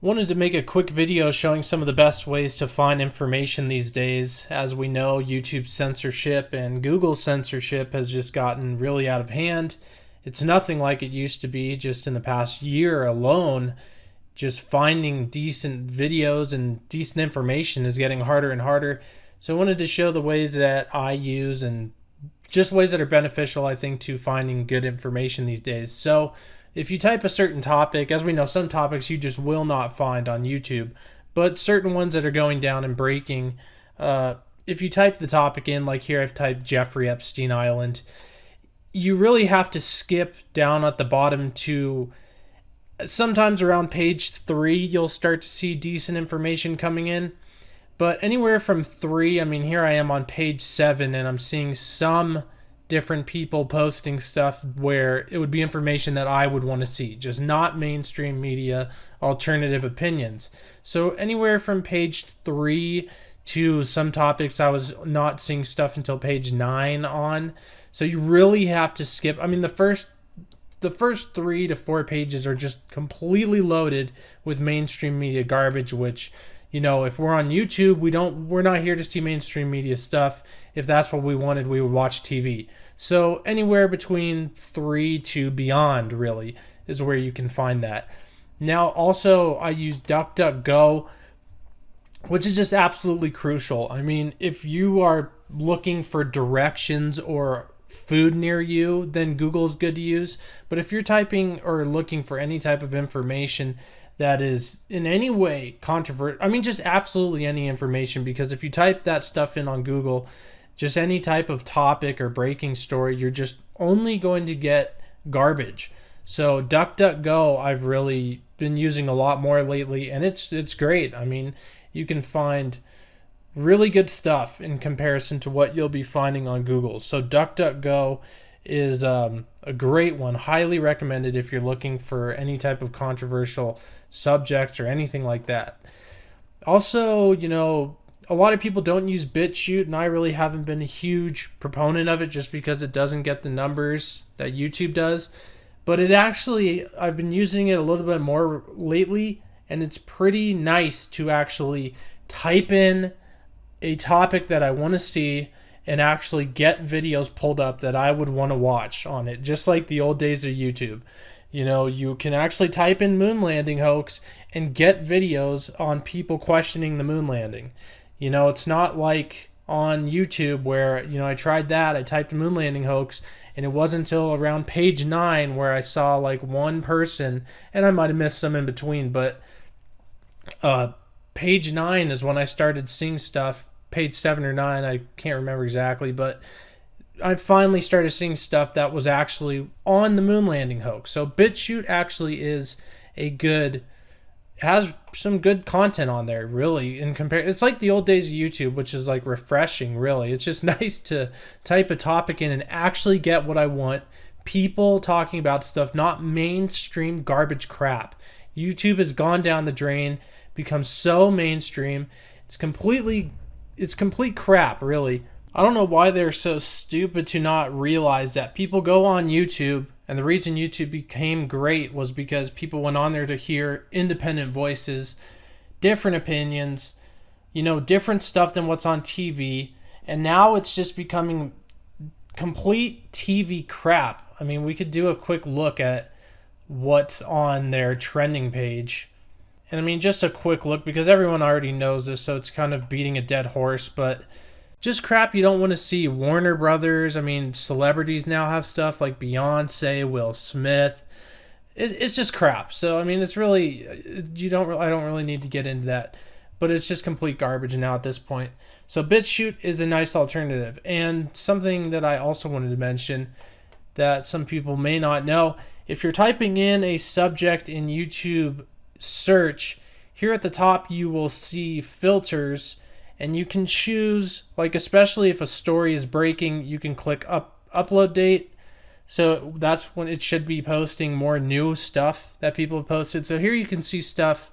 Wanted to make a quick video showing some of the best ways to find information these days. As we know, YouTube censorship and Google censorship has just gotten really out of hand. It's nothing like it used to be just in the past year alone. Just finding decent videos and decent information is getting harder and harder. So I wanted to show the ways that I use and just ways that are beneficial, I think, to finding good information these days. So if you type a certain topic, as we know, some topics you just will not find on YouTube, but certain ones that are going down and breaking, if you type the topic in, like here I've typed Jeffrey Epstein Island, you really have to skip down at the bottom to sometimes around page 3 you'll start to see decent information coming in. But anywhere from 3, I mean, here I am on page 7 and I'm seeing some different people posting stuff where it would be information that I would want to see, just not mainstream media alternative opinions. So anywhere from page 3 to some topics I was not seeing stuff until page 9 on. So you really have to skip. I mean, the first 3 to 4 pages are just completely loaded with mainstream media garbage, which, you know, if we're on YouTube, we're not here to see mainstream media stuff. If that's what we wanted, we would watch TV. So anywhere between 3 to beyond really is where you can find that. Now also I use DuckDuckGo, which is just absolutely crucial. I mean, if you are looking for directions or food near you, then Google is good to use. But if you're typing or looking for any type of information that is in any way controversial, I mean, just absolutely any information, because if you type that stuff in on Google, just any type of topic or breaking story, you're just only going to get garbage. So DuckDuckGo I've really been using a lot more lately, and it's great. I mean, you can find really good stuff in comparison to what you'll be finding on Google. So DuckDuckGo is a great one, highly recommended if you're looking for any type of controversial subjects or anything like that. Also, you know, a lot of people don't use BitChute, and I really haven't been a huge proponent of it just because it doesn't get the numbers that YouTube does. But it actually, I've been using it a little bit more lately, and it's pretty nice to actually type in a topic that I want to see and actually get videos pulled up that I would want to watch on it, just like the old days of YouTube. You know, you can actually type in moon landing hoax and get videos on people questioning the moon landing. You know, it's not like on YouTube where, you know, I tried that, I typed moon landing hoax, and it wasn't until around page 9 where I saw like one person, and I might have missed some in between, but page 9 is when I started seeing stuff. Page 7 or 9, I can't remember exactly, but I finally started seeing stuff that was actually on the moon landing hoax. So BitChute actually is has some good content on there, really. It's like the old days of YouTube, which is like refreshing, really. It's just nice to type a topic in and actually get what I want. People talking about stuff, not mainstream garbage crap. YouTube has gone down the drain, become so mainstream. It's complete crap, really. I don't know why they're so stupid to not realize that people go on YouTube, and the reason YouTube became great was because people went on there to hear independent voices, different opinions, you know, different stuff than what's on TV, and now it's just becoming complete TV crap. I mean, we could do a quick look at what's on their trending page. And I mean, just a quick look, because everyone already knows this, so it's kind of beating a dead horse, but just crap you don't want to see. Warner Brothers, I mean, celebrities now have stuff like Beyonce, Will Smith. It's just crap. So, I mean, it's really, I don't really need to get into that, but it's just complete garbage now at this point. So BitChute is a nice alternative. And something that I also wanted to mention that some people may not know, if you're typing in a subject in YouTube search, here at the top you will see filters, and you can choose, like, especially if a story is breaking, you can click upload date. So that's when it should be posting more new stuff that people have posted. So here you can see stuff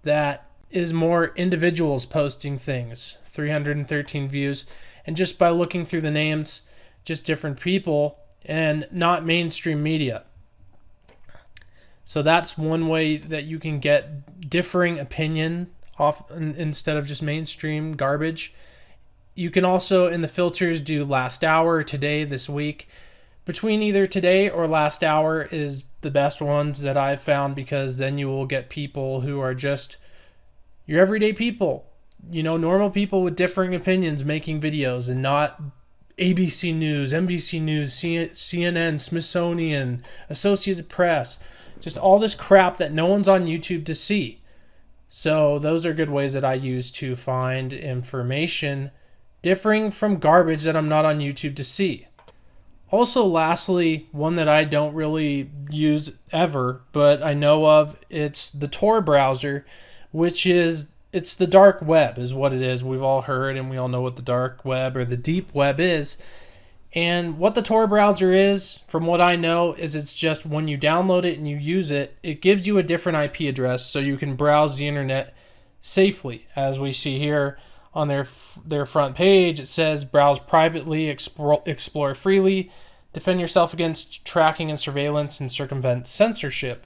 that is more individuals posting things, 313 views, and just by looking through the names, just different people and not mainstream media. So that's one way that you can get differing opinion off instead of just mainstream garbage. You can also, in the filters, do last hour, today, this week. Between either today or last hour is the best ones that I've found, because then you will get people who are just your everyday people. Normal people with differing opinions making videos, and not ABC News, NBC News, CNN, Smithsonian, Associated Press. Just all this crap that no one's on YouTube to see. So those are good ways that I use to find information differing from garbage that I'm not on YouTube to see. Also, lastly, one that I don't really use ever, but I know of, it's the Tor browser, which it's the dark web is what it is. We've all heard and we all know what the dark web or the deep web is. And what the Tor browser is, from what I know, is it's just when you download it and you use it, it gives you a different IP address so you can browse the internet safely. As we see here on their front page, it says browse privately, explore freely, defend yourself against tracking and surveillance, and circumvent censorship.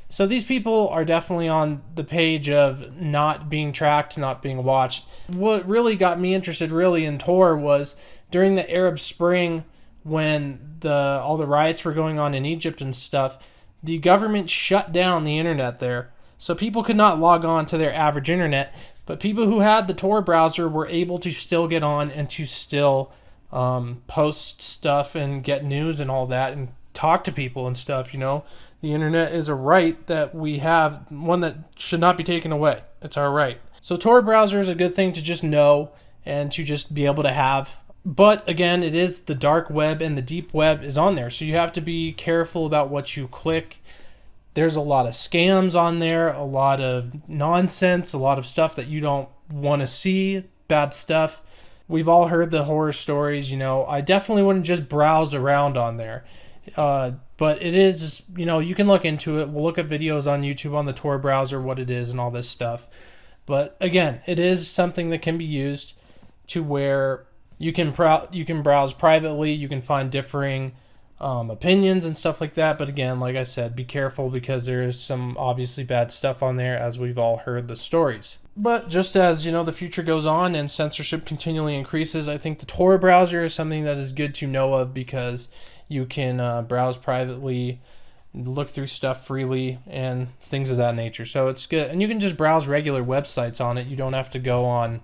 So these people are definitely on the page of not being tracked, not being watched. What really got me interested in Tor was during the Arab Spring, when all the riots were going on in Egypt and stuff, the government shut down the internet there. So people could not log on to their average internet, but people who had the Tor browser were able to still get on and to still post stuff and get news and all that and talk to people and stuff. The internet is a right that we have, one that should not be taken away. It's our right. So Tor browser is a good thing to just know and to just be able to have. But again, it is the dark web, and the deep web is on there. So you have to be careful about what you click. There's a lot of scams on there, a lot of nonsense, a lot of stuff that you don't want to see, bad stuff. We've all heard the horror stories. I definitely wouldn't just browse around on there. But it is, you can look into it. We'll look at videos on YouTube on the Tor browser, what it is and all this stuff. But again, it is something that can be used to where you can browse privately. You can find differing opinions and stuff like that. But again, like I said, be careful, because there is some obviously bad stuff on there, as we've all heard the stories. But just as, the future goes on and censorship continually increases, I think the Tor browser is something that is good to know of, because you can browse privately, look through stuff freely, and things of that nature. So it's good. And you can just browse regular websites on it. You don't have to go on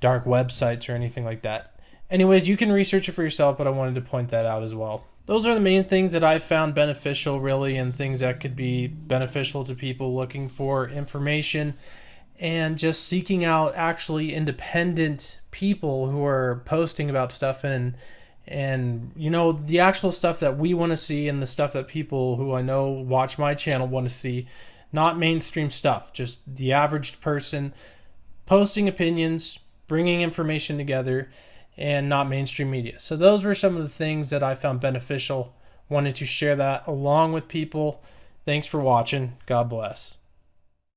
dark websites or anything like that. Anyways, you can research it for yourself, but I wanted to point that out as well. Those are the main things that I've found beneficial, really, and things that could be beneficial to people looking for information and just seeking out actually independent people who are posting about stuff and the actual stuff that we want to see, and the stuff that people who I know watch my channel want to see. Not mainstream stuff, just the average person posting opinions, bringing information together, and not mainstream media. So those were some of the things that I found beneficial. Wanted to share that along with people. Thanks for watching. God bless.